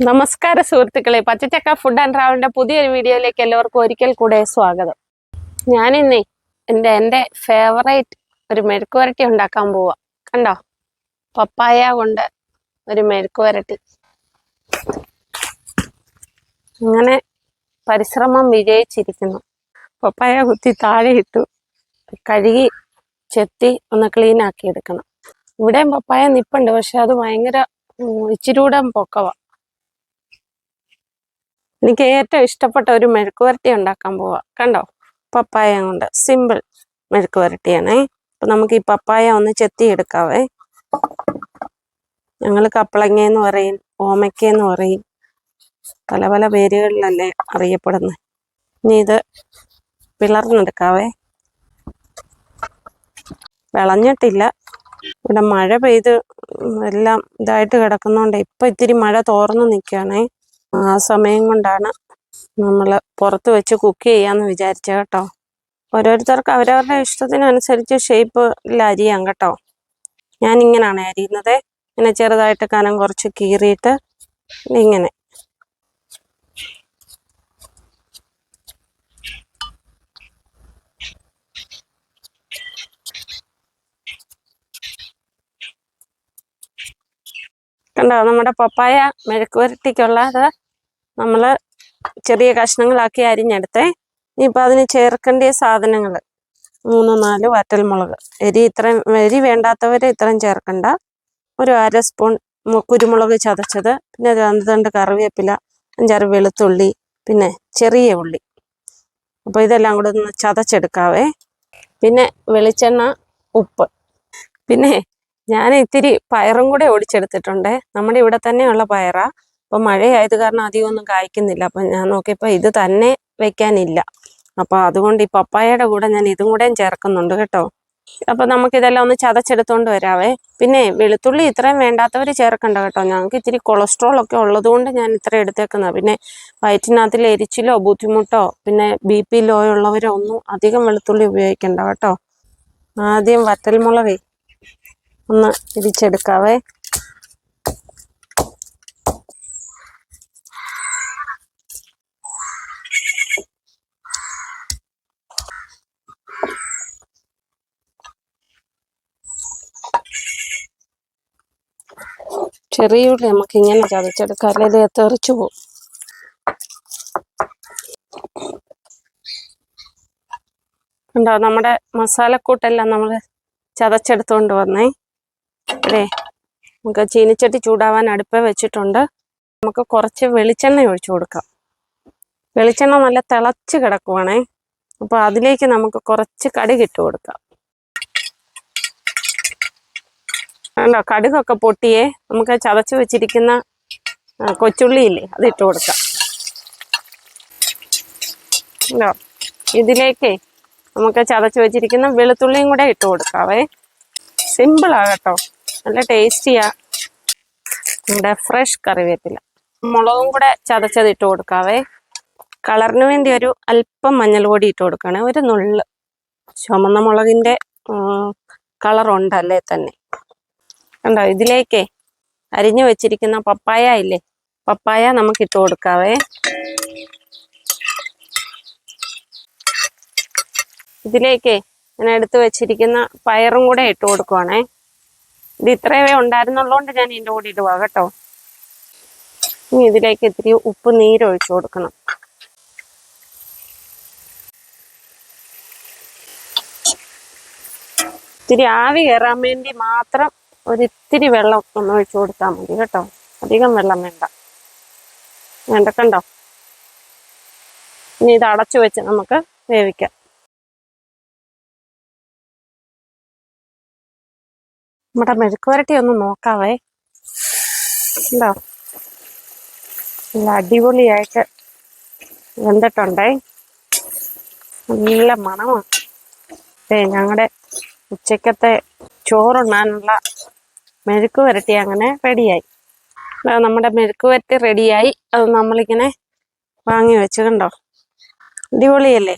നമസ്കാര സുഹൃത്തുക്കളെ, പച്ചച്ചക്ക food and ട്രാവലിന്റെ പുതിയൊരു വീഡിയോയിലേക്ക് എല്ലാവർക്കും ഒരിക്കൽ കൂടെ സ്വാഗതം. ഞാനിന്നേ എൻ്റെ ഫേവറേറ്റ് ഒരു മെഴുക്ക് വരട്ടി ഉണ്ടാക്കാൻ പോവാ. കണ്ടോ, പപ്പായ കൊണ്ട് ഒരു മെഴുക്ക് വരട്ടി. അങ്ങനെ പരിശ്രമം വിജയിച്ചിരിക്കുന്നു. പപ്പായ കുത്തി താഴെ ഇട്ടു, കഴുകി ചെത്തി ഒന്ന് ക്ലീൻ ആക്കി എടുക്കണം. ഇവിടെയും പപ്പായ നിപ്പുണ്ട്, പക്ഷെ അത് ഭയങ്കര ഇച്ചിരൂടെ പൊക്കവാ. എനിക്ക് ഏറ്റവും ഇഷ്ടപ്പെട്ട ഒരു മെഴുക്ക് വരട്ടി ഉണ്ടാക്കാൻ പോവാ. കണ്ടോ, പപ്പായ കൊണ്ട് സിമ്പിൾ മെഴുക്ക് വരട്ടിയാണേ. അപ്പൊ നമുക്ക് ഈ പപ്പായ ഒന്ന് ചെത്തി എടുക്കാവേ. ഞങ്ങൾ കപ്പളങ്ങയെന്ന് പറയും, ഓമയ്ക്കെന്ന് പറയും, പല പല പേരുകളിലല്ലേ അറിയപ്പെടുന്നത്. ഇനി ഇത് പിളർന്നെടുക്കാവേ. വിളഞ്ഞിട്ടില്ല, ഇവിടെ മഴ പെയ്ത് എല്ലാം ഇതായിട്ട് കിടക്കുന്നോണ്ട് ഇപ്പൊ ഇത്തിരി മഴ തോർന്നു നിൽക്കുകയാണേ. ആ സമയം കൊണ്ടാണ് നമ്മൾ പുറത്ത് വെച്ച് കുക്ക് ചെയ്യാന്ന് വിചാരിച്ച കേട്ടോ. ഓരോരുത്തർക്ക് അവരവരുടെ ഇഷ്ടത്തിനനുസരിച്ച് ഷേപ്പിൽ അരിയാം കേട്ടോ. ഞാൻ ഇങ്ങനെയാണ് അരിയുന്നത്. ഇങ്ങനെ ചെറുതായിട്ട് കനം കുറച്ച് കീറിയിട്ട് ഇങ്ങനെ. കണ്ടോ, നമ്മുടെ പപ്പായ മെഴുക്ക് വരട്ടിക്കുള്ളത് നമ്മൾ ചെറിയ കഷ്ണങ്ങളാക്കി അരിഞ്ഞെടുത്തേ. ഇനിയിപ്പോൾ അതിന് ചേർക്കേണ്ട സാധനങ്ങൾ 3-4 വറ്റൽമുളക്. എരി വേണ്ടാത്തവർ ഇത്രയും ചേർക്കണ്ട. ഒരു 1/2 സ്പൂൺ കുരുമുളക് ചതച്ചത്, പിന്നെ 2 കറിവേപ്പില, 5-6 വെളുത്തുള്ളി, പിന്നെ ചെറിയ ഉള്ളി. അപ്പോൾ ഇതെല്ലാം കൂടെ ഒന്ന് ചതച്ചെടുക്കാവേ. പിന്നെ വെളിച്ചെണ്ണ, ഉപ്പ്. പിന്നെ ഞാൻ ഇത്തിരി പയറും കൂടെ ഒടിച്ചെടുത്തിട്ടുണ്ട്. നമ്മുടെ ഇവിടെ തന്നെയുള്ള പയറാ. അപ്പം മഴയായത് കാരണം അധികമൊന്നും കായ്ക്കുന്നില്ല. അപ്പം ഞാൻ നോക്കിയപ്പോൾ ഇത് തന്നെ വെക്കാനില്ല. അപ്പോൾ അതുകൊണ്ട് ഈ പപ്പായയുടെ കൂടെ ഞാൻ ഇതും കൂടെയും ചേർക്കുന്നുണ്ട് കേട്ടോ. അപ്പം നമുക്കിതെല്ലാം ഒന്ന് ചതച്ചെടുത്തോണ്ട് വരാവേ. പിന്നെ വെളുത്തുള്ളി ഇത്രയും വേണ്ടാത്തവർ ചേർക്കണ്ട കേട്ടോ. ഞങ്ങൾക്ക് ഇത്തിരി കൊളസ്ട്രോൾ ഒക്കെ ഉള്ളതുകൊണ്ട് ഞാൻ ഇത്ര എടുത്തേക്കുന്നത്. പിന്നെ വയറ്റിനകത്തിൽ എരിച്ചിലോ ബുദ്ധിമുട്ടോ പിന്നെ BP ലോ ഉള്ളവരോ ഒന്നും അധികം വെളുത്തുള്ളി ഉപയോഗിക്കണ്ട കേട്ടോ. ആദ്യം വറ്റൽമുളകേ ഒന്ന് ഇടിച്ചെടുക്കാവേ. ചെറിയ ഉള്ളി നമുക്ക് ഇങ്ങനെ ചതച്ചെടുക്കാം, അല്ലെ ഇത് തെറിച്ചു പോകും. ഉണ്ടോ, നമ്മുടെ മസാലക്കൂട്ടെല്ലാം നമ്മൾ ചതച്ചെടുത്തോണ്ട് വന്നേ. അല്ലേ, നമുക്ക് ചീനിച്ചട്ടി ചൂടാവാൻ അടുപ്പേ വെച്ചിട്ടുണ്ട്. നമുക്ക് കുറച്ച് വെളിച്ചെണ്ണ ഒഴിച്ചു കൊടുക്കാം. വെളിച്ചെണ്ണ നല്ല തിളച്ച് കിടക്കുവാണേ. അപ്പോൾ അതിലേക്ക് നമുക്ക് കുറച്ച് കടുക് ഇട്ട് കൊടുക്കാം. കണ്ടോ, കടുകൊക്കെ പൊട്ടിയേ. നമുക്ക് ചതച്ച് വെച്ചിരിക്കുന്ന കൊച്ചുള്ളിയില്ലേ, അത് ഇട്ട് കൊടുക്കാം. കണ്ടോ, ഇതിലേക്ക് നമുക്ക് ചതച്ച് വെച്ചിരിക്കുന്ന വെളുത്തുള്ളിയും കൂടെ ഇട്ട് കൊടുക്കാവേ. സിമ്പിളാ കേട്ടോ, നല്ല ടേസ്റ്റിയാ. നമ്മുടെ ഫ്രഷ് കറിവേപ്പില, മുളകും കൂടെ ചതച്ചത് ഇട്ട് കൊടുക്കാവേ. കളറിന് വേണ്ടി ഒരു അല്പം മഞ്ഞൾപ്പൊടി ഇട്ട് കൊടുക്കണേ. ഒരു നുള്ള് ചുമന്ന മുളകിൻ്റെ കളറുണ്ടല്ലേ തന്നെ. കണ്ടോ, ഇതിലേക്ക് അരിഞ്ഞു വെച്ചിരിക്കുന്ന പപ്പായ ഇല്ലേ, പപ്പായ നമുക്ക് ഇട്ട് കൊടുക്കാവേ. ഇതിലേക്ക് ഞാൻ എടുത്ത് വെച്ചിരിക്കുന്ന പയറും കൂടെ ഇട്ട് കൊടുക്കുവാണേ. ഇത് ഇത്രയേ ഉണ്ടായിരുന്നുള്ളതുകൊണ്ട് ഞാൻ ഇതിൻ്റെ കൂടെ ഇടുക കേട്ടോ. ഇനി ഇതിലേക്ക് ഇത്തിരി ഉപ്പ് നീരൊഴിച്ചു കൊടുക്കണം. ഇത്തിരി ആവി കയറാൻ വേണ്ടി മാത്രം ഒരിത്തിരി വെള്ളം ഒന്ന് ഒഴിച്ചു കൊടുത്താൽ മതി കേട്ടോ. അധികം വെള്ളം വേണ്ട. കണ്ടോ, ഇനി ഇത് അടച്ചു വെച്ച് നമുക്ക് വേവിക്കാം. നമ്മുടെ മെഴുക്ക് വരട്ടി ഒന്ന് നോക്കാവേ. ഉണ്ടോ, നല്ല അടിപൊളിയായിട്ട് വെന്തിട്ടുണ്ടേ. നല്ല മണമാണ്. ഞങ്ങളുടെ ഉച്ചക്കത്തെ ചോറുണ്ണാനുള്ള മെഴുക്ക് വരട്ടി അങ്ങനെ റെഡിയായി. നമ്മുടെ മെഴുക്ക് വരട്ടി റെഡിയായി. അത് നമ്മളിങ്ങനെ വാങ്ങി വെച്ച്. കണ്ടോ, അടിപൊളിയല്ലേ.